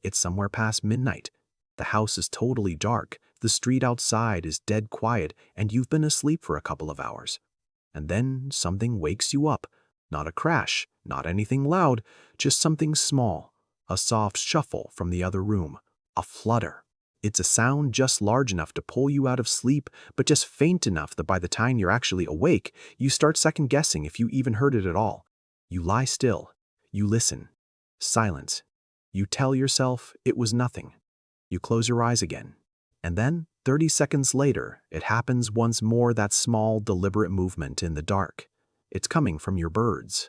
It's somewhere past midnight. The house is totally dark, the street outside is dead quiet, and you've been asleep for a couple of hours. And then something wakes you up. Not a crash, not anything loud, just something small. A soft shuffle from the other room. A flutter. It's a sound just large enough to pull you out of sleep, but just faint enough that by the time you're actually awake, you start second-guessing if you even heard it at all. You lie still. You listen. Silence. You tell yourself it was nothing. You close your eyes again. And then, 30 seconds later, it happens once more, that small, deliberate movement in the dark. It's coming from your birds.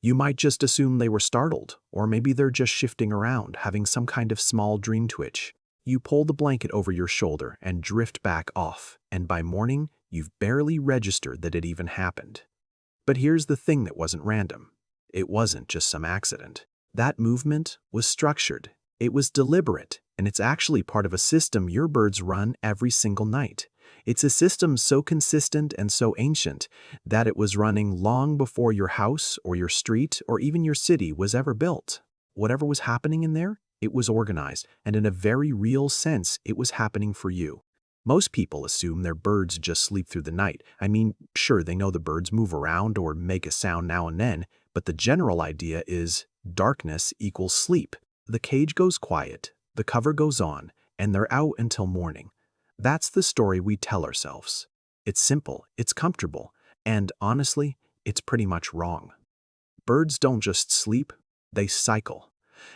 You might just assume they were startled, or maybe they're just shifting around, having some kind of small dream twitch. You pull the blanket over your shoulder and drift back off, and by morning, you've barely registered that it even happened. But here's the thing that wasn't random. It wasn't just some accident. That movement was structured. It was deliberate, and it's actually part of a system your birds run every single night. It's a system so consistent and so ancient that it was running long before your house or your street or even your city was ever built. Whatever was happening in there, it was organized, and in a very real sense, it was happening for you. Most people assume their birds just sleep through the night. I mean, sure, they know the birds move around or make a sound now and then, but the general idea is darkness equals sleep. The cage goes quiet, the cover goes on, and they're out until morning. That's the story we tell ourselves. It's simple, it's comfortable, and honestly, it's pretty much wrong. Birds don't just sleep, they cycle.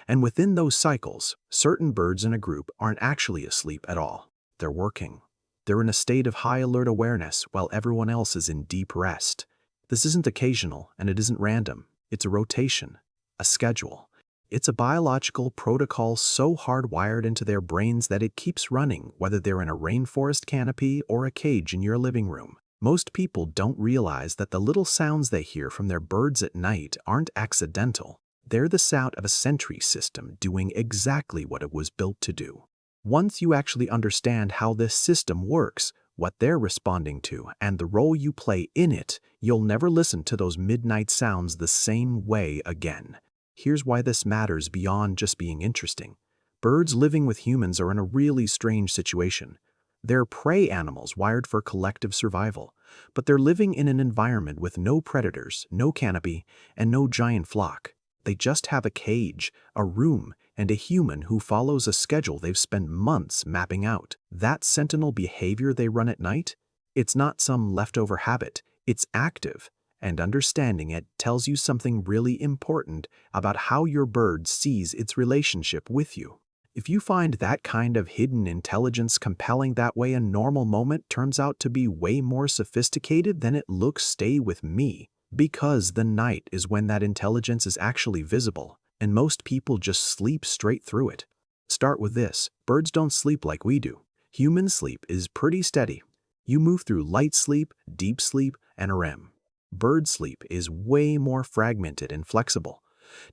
And within those cycles, certain birds in a group aren't actually asleep at all. They're working. They're in a state of high alert awareness while everyone else is in deep rest. This isn't occasional, and it isn't random. It's a rotation, a schedule. It's a biological protocol so hardwired into their brains that it keeps running, whether they're in a rainforest canopy or a cage in your living room. Most people don't realize that the little sounds they hear from their birds at night aren't accidental. They're the sound of a sentry system doing exactly what it was built to do. Once you actually understand how this system works, what they're responding to, and the role you play in it, you'll never listen to those midnight sounds the same way again. Here's why this matters beyond just being interesting. Birds living with humans are in a really strange situation. They're prey animals wired for collective survival, but they're living in an environment with no predators, no canopy, and no giant flock. They just have a cage, a room, and a human who follows a schedule they've spent months mapping out. That sentinel behavior they run at night, it's not some leftover habit, it's active. And understanding it tells you something really important about how your bird sees its relationship with you. If you find that kind of hidden intelligence compelling that way, a normal moment turns out to be way more sophisticated than it looks. Stay with me. Because the night is when that intelligence is actually visible, and most people just sleep straight through it. Start with this. Birds don't sleep like we do. Human sleep is pretty steady. You move through light sleep, deep sleep, and REM. Bird sleep is way more fragmented and flexible.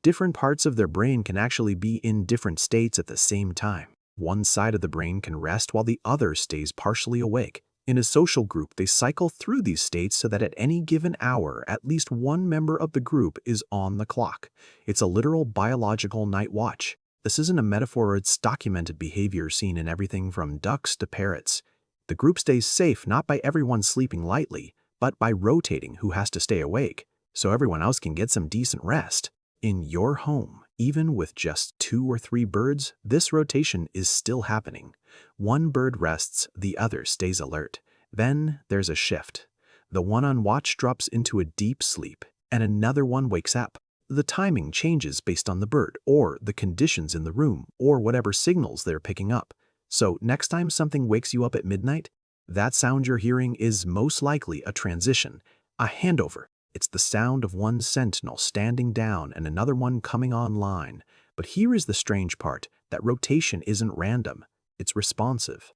Different parts of their brain can actually be in different states at the same time. One side of the brain can rest while the other stays partially awake. In a social group, they cycle through these states so that at any given hour, at least one member of the group is on the clock. It's a literal biological night watch. This isn't a metaphor, it's documented behavior seen in everything from ducks to parrots. The group stays safe not by everyone sleeping lightly, but by rotating who has to stay awake, so everyone else can get some decent rest. In your home, even with just 2 or 3 birds, this rotation is still happening. One bird rests, the other stays alert. Then there's a shift. The one on watch drops into a deep sleep, and another one wakes up. The timing changes based on the bird, or the conditions in the room, or whatever signals they're picking up. So next time something wakes you up at midnight, that sound you're hearing is most likely a transition, a handover. It's the sound of one sentinel standing down and another one coming online. But here is the strange part, that rotation isn't random, it's responsive.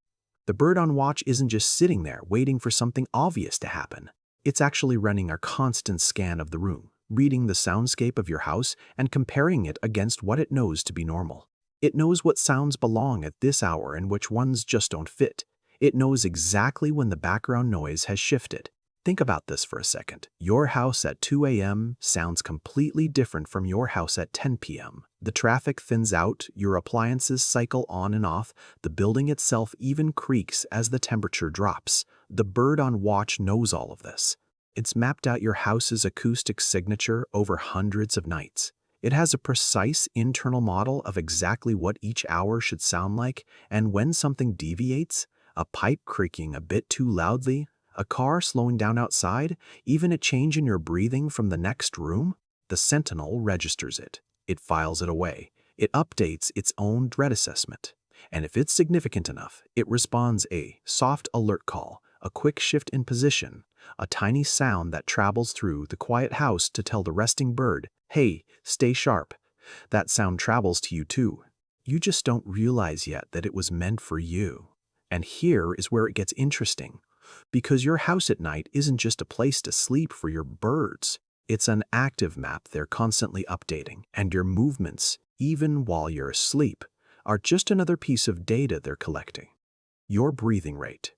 The bird on watch isn't just sitting there waiting for something obvious to happen. It's actually running a constant scan of the room, reading the soundscape of your house and comparing it against what it knows to be normal. It knows what sounds belong at this hour and which ones just don't fit. It knows exactly when the background noise has shifted. Think about this for a second. Your house at 2 a.m. sounds completely different from your house at 10 p.m. The traffic thins out, your appliances cycle on and off, the building itself even creaks as the temperature drops. The bird on watch knows all of this. It's mapped out your house's acoustic signature over hundreds of nights. It has a precise internal model of exactly what each hour should sound like, and when something deviates, a pipe creaking a bit too loudly, a car slowing down outside, even a change in your breathing from the next room, the sentinel registers it. It files it away. It updates its own dread assessment. And if it's significant enough, it responds a soft alert call, a quick shift in position, a tiny sound that travels through the quiet house to tell the resting bird, hey, stay sharp. That sound travels to you too. You just don't realize yet that it was meant for you. And here is where it gets interesting. Because your house at night isn't just a place to sleep for your birds. It's an active map they're constantly updating, and your movements, even while you're asleep, are just another piece of data they're collecting. Your breathing rate,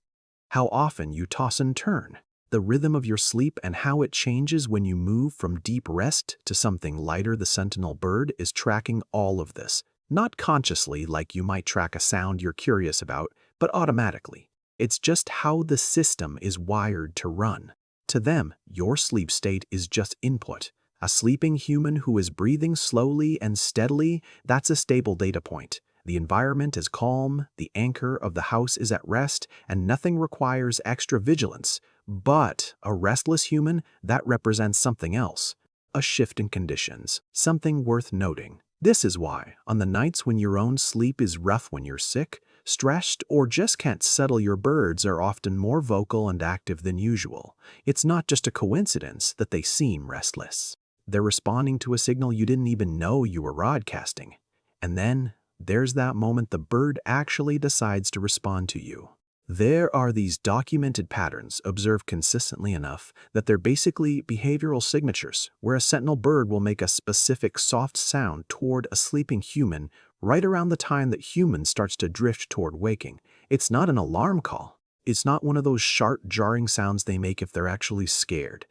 how often you toss and turn, the rhythm of your sleep and how it changes when you move from deep rest to something lighter. The sentinel bird is tracking all of this, not consciously like you might track a sound you're curious about, but automatically. It's just how the system is wired to run. To them, your sleep state is just input. A sleeping human who is breathing slowly and steadily, that's a stable data point. The environment is calm, the anchor of the house is at rest, and nothing requires extra vigilance. But a restless human, that represents something else. A shift in conditions, something worth noting. This is why, on the nights when your own sleep is rough, when you're sick, stressed, or just can't settle, your birds are often more vocal and active than usual. It's not just a coincidence that they seem restless. They're responding to a signal you didn't even know you were broadcasting. And then there's that moment the bird actually decides to respond to you. There are these documented patterns observed consistently enough that they're basically behavioral signatures, where a sentinel bird will make a specific soft sound toward a sleeping human right around the time that human starts to drift toward waking. It's not an alarm call. It's not one of those sharp, jarring sounds they make if they're actually scared.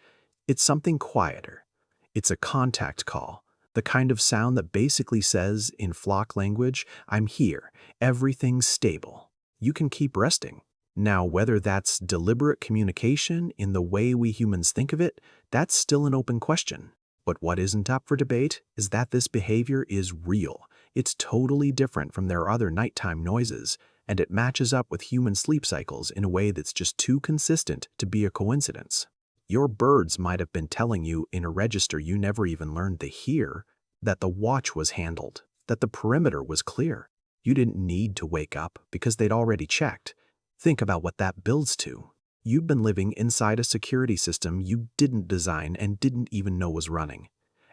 It's something quieter. It's a contact call, the kind of sound that basically says, in flock language, I'm here, everything's stable. You can keep resting. Now, whether that's deliberate communication in the way we humans think of it, that's still an open question. But what isn't up for debate is that this behavior is real. It's totally different from their other nighttime noises, and it matches up with human sleep cycles in a way that's just too consistent to be a coincidence. Your birds might have been telling you in a register you never even learned to hear that the watch was handled, that the perimeter was clear. You didn't need to wake up because they'd already checked. Think about what that builds to. You've been living inside a security system you didn't design and didn't even know was running.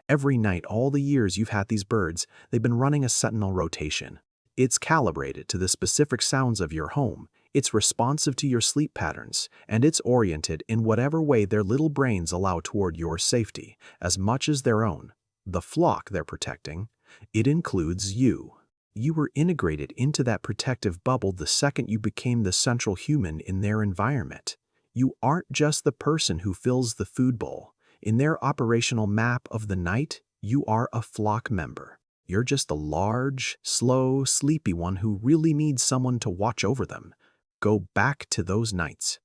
Every night, all the years you've had these birds, they've been running a sentinel rotation. It's calibrated to the specific sounds of your home. It's responsive to your sleep patterns, and it's oriented in whatever way their little brains allow toward your safety, as much as their own. The flock they're protecting, it includes you. You were integrated into that protective bubble the second you became the central human in their environment. You aren't just the person who fills the food bowl. In their operational map of the night, you are a flock member. You're just the large, slow, sleepy one who really needs someone to watch over them. Go back to those nights.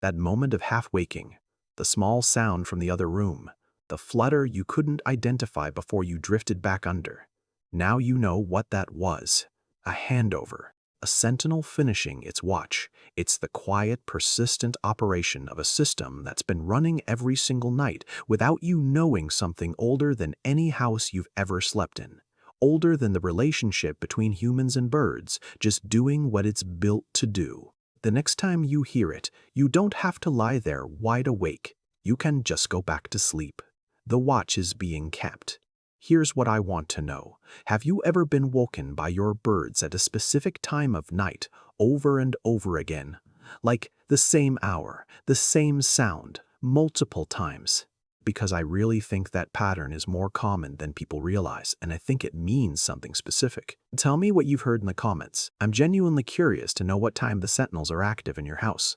That moment of half-waking, the small sound from the other room, the flutter you couldn't identify before you drifted back under. Now you know what that was. A handover. A sentinel finishing its watch. It's the quiet, persistent operation of a system that's been running every single night without you knowing, something older than any house you've ever slept in. Older than the relationship between humans and birds, just doing what it's built to do. The next time you hear it, you don't have to lie there wide awake. You can just go back to sleep. The watch is being kept. Here's what I want to know. Have you ever been woken by your birds at a specific time of night, over and over again? Like the same hour, the same sound, multiple times? Because I really think that pattern is more common than people realize, and I think it means something specific. Tell me what you've heard in the comments. I'm genuinely curious to know what time the sentinels are active in your house.